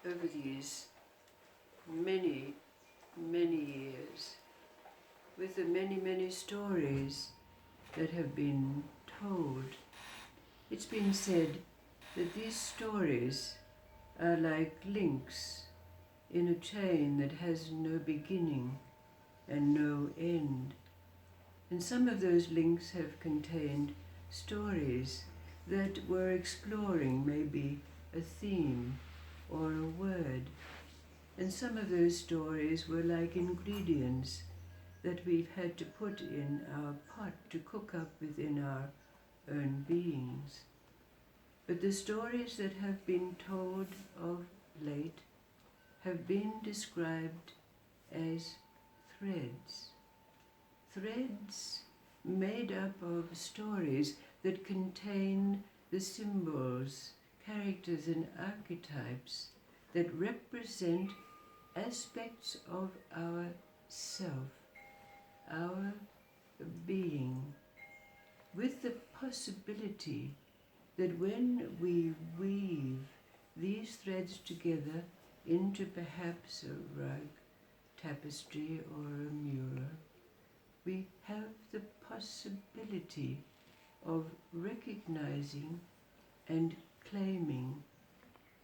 over these many, many years, with the many, many stories that have been told, it's been said that these stories are like links in a chain that has no beginning and no end. And some of those links have contained stories that were exploring maybe a theme or a word. And some of those stories were like ingredients that we've had to put in our pot to cook up within our own beings. But the stories that have been told of late have been described as threads. Threads made up of stories that contain the symbols, characters and archetypes that represent aspects of our self, our being, with the possibility that when we weave these threads together into perhaps a rug, tapestry or a mirror, we have the possibility of recognizing and claiming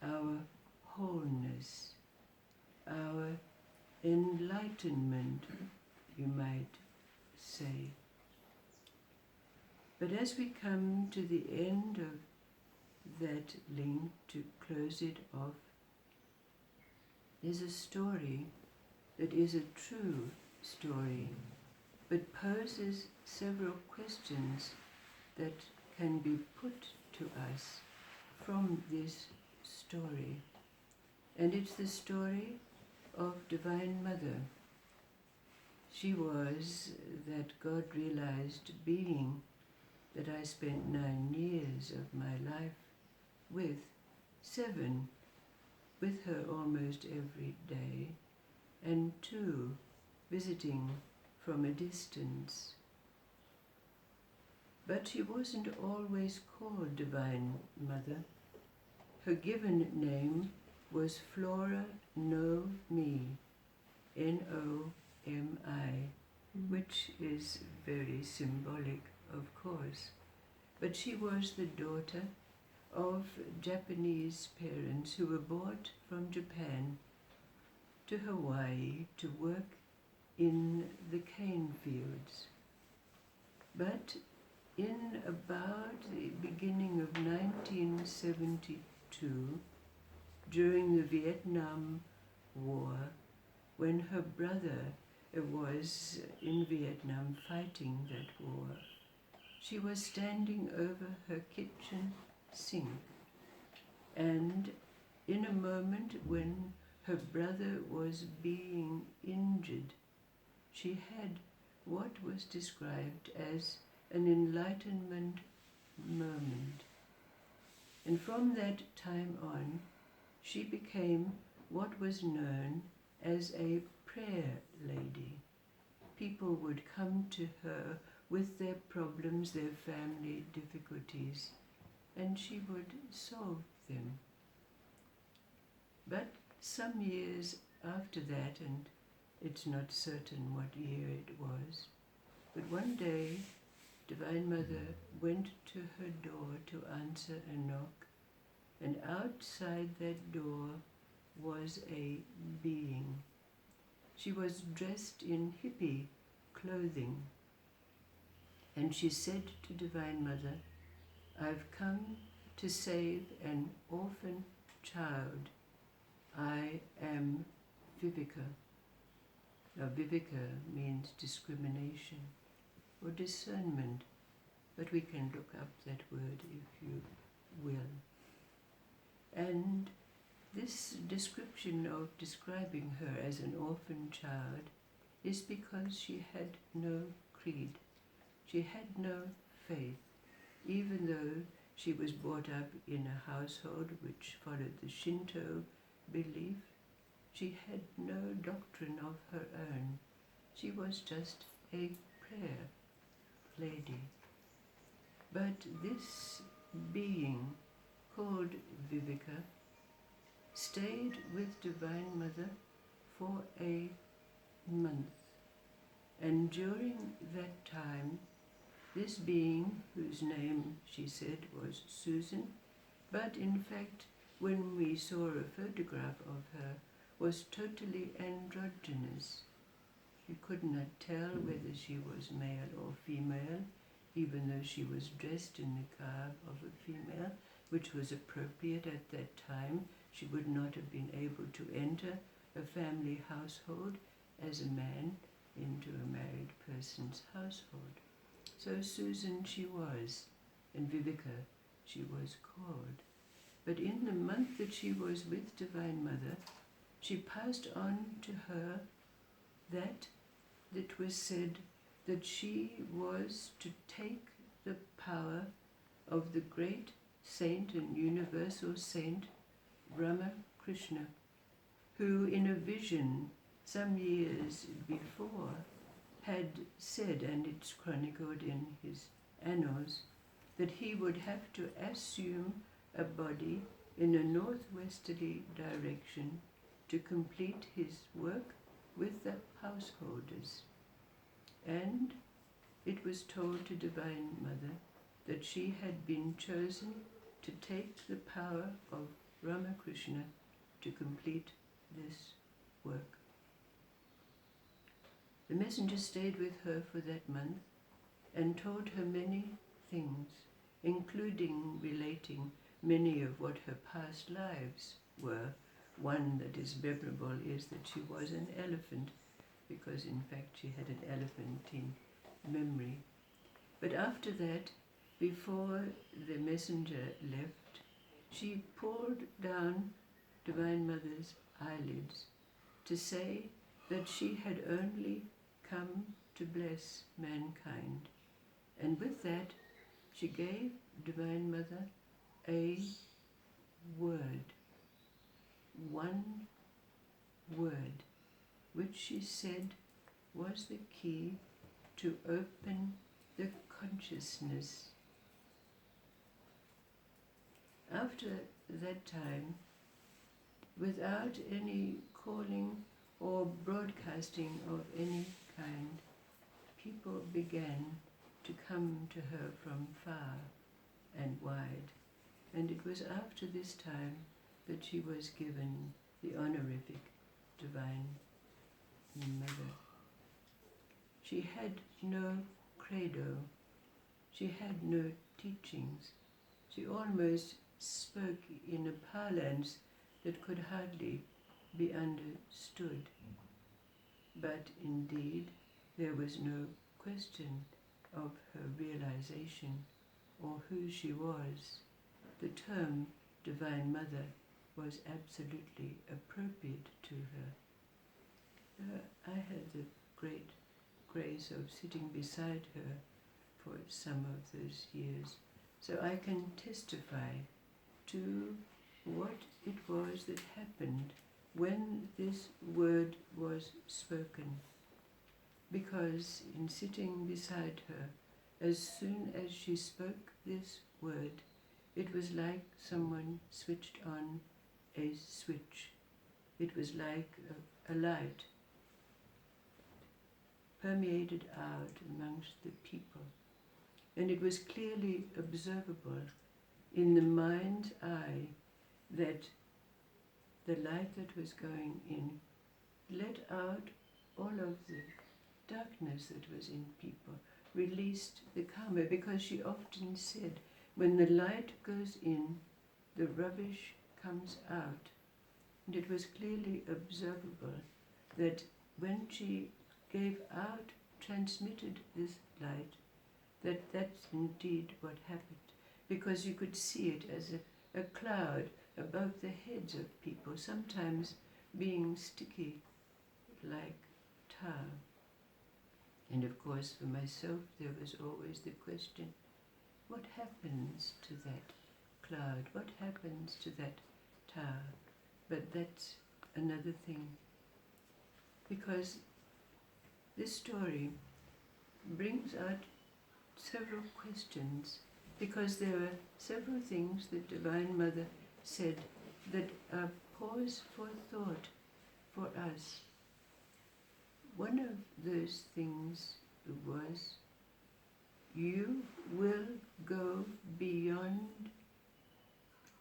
our wholeness, our enlightenment, you might say. But as we come to the end of that link, to close it off, there's a story that is a true story, but poses several questions that can be put to us from this story. And it's the story of Divine Mother. She was that God-realized being that I spent 9 years of my life with, 7 with her almost every day, and 2 visiting from a distance. But she wasn't always called Divine Mother. Her given name was Flora No Me, N-O-M-I, which is very symbolic, of course. But she was the daughter of Japanese parents who were brought from Japan to Hawaii to work in the cane fields. But in about the beginning of 1972, during the Vietnam War, when her brother was in Vietnam fighting that war, she was standing over her kitchen sink, and in a moment when her brother was being injured, she had what was described as an enlightenment moment. And from that time on, she became what was known as a prayer lady. People would come to her with their problems, their family difficulties, and she would solve them. But some years after that, and it's not certain what year it was, but one day Divine Mother went to her door to answer a knock, and outside that door was a being. She was dressed in hippie clothing, and she said to Divine Mother, "I've come to save an orphan child. I am Viveka." Now Viveka means discrimination or discernment, but we can look up that word if you will. And this description of describing her as an orphan child is because she had no creed. She had no faith, even though she was brought up in a household which followed the Shinto belief. She had no doctrine of her own. She was just a prayer lady. But this being called Viveka stayed with Divine Mother for a month. And during that time, this being, whose name she said was Susan, but in fact, when we saw a photograph of her, was totally androgynous. You could not tell whether she was male or female, even though she was dressed in the garb of a female, which was appropriate at that time. She would not have been able to enter a family household as a man into a married person's household. So Susan she was, and Vivica she was called. But in the month that she was with Divine Mother, she passed on to her that was said that she was to take the power of the great saint and universal saint Ramakrishna, who in a vision some years before had said, and it's chronicled in his annals, that he would have to assume a body in a northwesterly direction to complete his work with the householders. And it was told to Divine Mother that she had been chosen to take the power of Ramakrishna to complete this work. The messenger stayed with her for that month and told her many things, including relating many of what her past lives were. One that is memorable is that she was an elephant, because in fact she had an elephantine memory. But after that, before the messenger left, she pulled down Divine Mother's eyelids to say that she had only come to bless mankind. And with that, she gave Divine Mother a word, one word, which she said was the key to open the consciousness. After that time, without any calling or broadcasting of any kind, people began to come to her from far and wide. And it was after this time that she was given the honorific Divine Mother. She had no credo. She had no teachings. She almost spoke in a parlance that could hardly be understood. But indeed, there was no question of her realization or who she was. The term Divine Mother was absolutely appropriate to her. I had the great grace of sitting beside her for some of those years, so I can testify to what it was that happened when this word was spoken. Because in sitting beside her, as soon as she spoke this word, it was like someone switched on a switch. It was like a light permeated out amongst the people. And it was clearly observable in the mind's eye that the light that was going in let out all of the darkness that was in people, released the karma, because she often said, when the light goes in, the rubbish comes out. And it was clearly observable that when she gave out, transmitted this light, that's indeed what happened, because you could see it as a cloud above the heads of people, sometimes being sticky like tar. And of course, for myself, there was always the question, what happens to that cloud? What happens to that tar? But that's another thing, because this story brings out several questions, because there are several things that Divine Mother said that are pause for thought for us. One of those things was, you will go beyond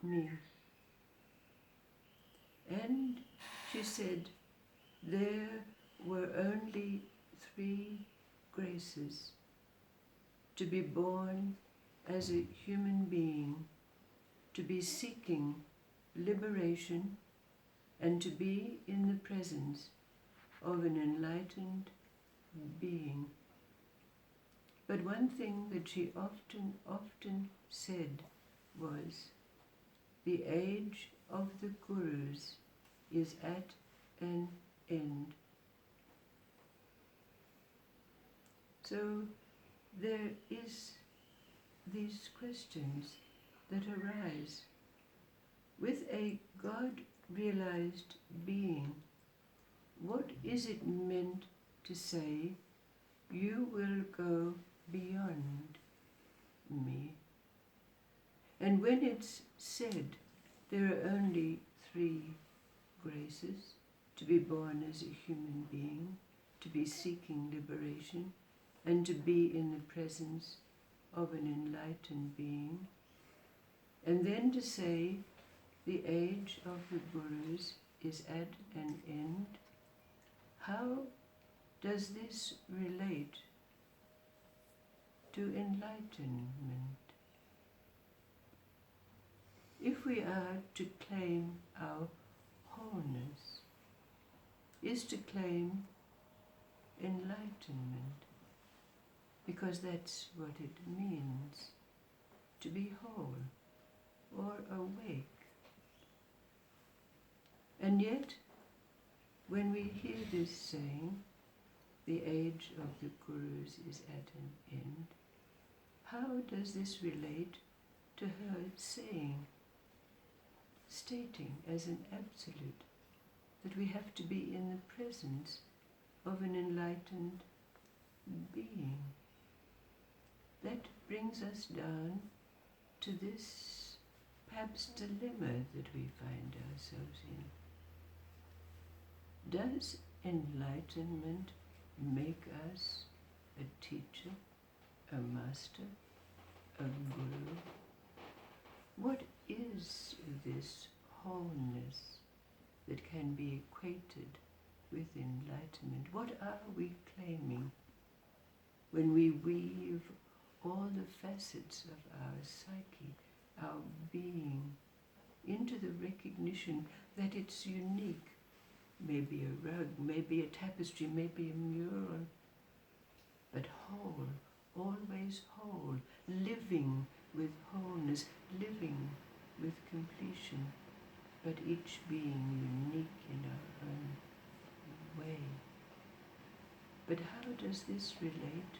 me. And she said there were only 3 graces: to be born as a human being, to be seeking liberation, and to be in the presence of an enlightened being. But one thing that she often said was, the age of the gurus is at an end. So there is these questions that arise. With a God-realized being, what is it meant to say, you will go beyond me? And when it's said there are only 3 graces: to be born as a human being, to be seeking liberation, and to be in the presence of an enlightened being, and then to say the age of the gurus is at an end, how does this relate to enlightenment? If we are to claim our wholeness, is to claim enlightenment, because that's what it means to be whole or awake. And yet, when we hear this saying, the age of the gurus is at an end, how does this relate to her stating as an absolute that we have to be in the presence of an enlightened being? That brings us down to this perhaps dilemma that we find ourselves in. Does enlightenment make us a teacher, a master, a guru? What is this wholeness that can be equated with enlightenment? What are we claiming when we weave all the facets of our psyche, our being, into the recognition that it's unique? Maybe a rug, maybe a tapestry, maybe a mural, but whole, always whole, living with wholeness, living with completion, but each being unique in our own way. But how does this relate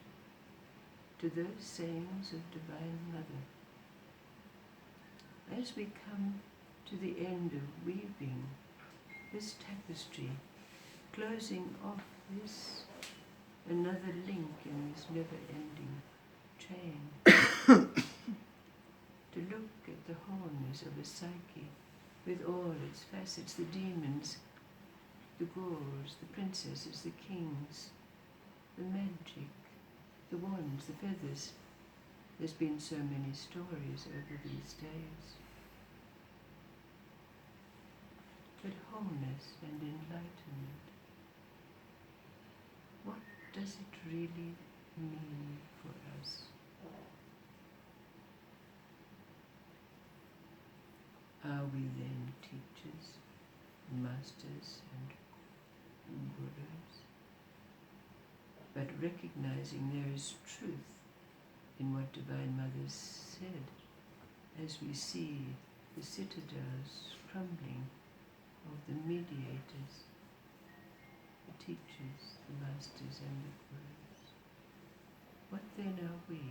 to those sayings of Divine Mother? As we come to the end of weaving this tapestry, closing off this another link in this never-ending chain, to look at the wholeness of a psyche with all its facets, the demons, the ghouls, the princesses, the kings, the magic, the wands, the feathers. There's been so many stories over these days. But wholeness and enlightenment, what does it really mean for us? Are we then teachers, masters and gurus? But recognizing there is truth in what Divine Mother said, as we see the citadels crumbling of the mediators, the teachers, the masters and the gurus. What then are we?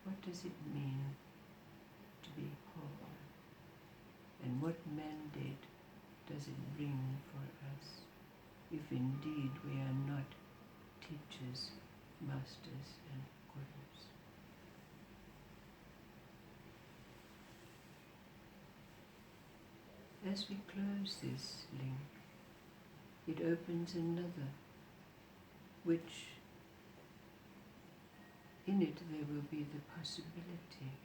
What does it mean to be whole? And what mandate does it bring for us, if indeed we are not teachers, masters and gurus? as we close this link, it opens another, which in it there will be the possibility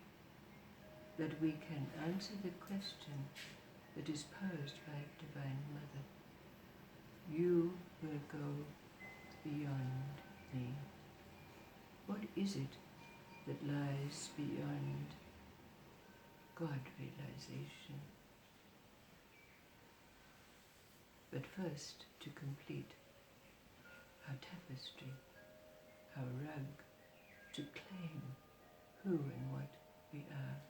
that we can answer the question that is posed by Divine Mother. You will go beyond me. What is it that lies beyond God realization? But first, to complete our tapestry, our rug, to claim who and what we are.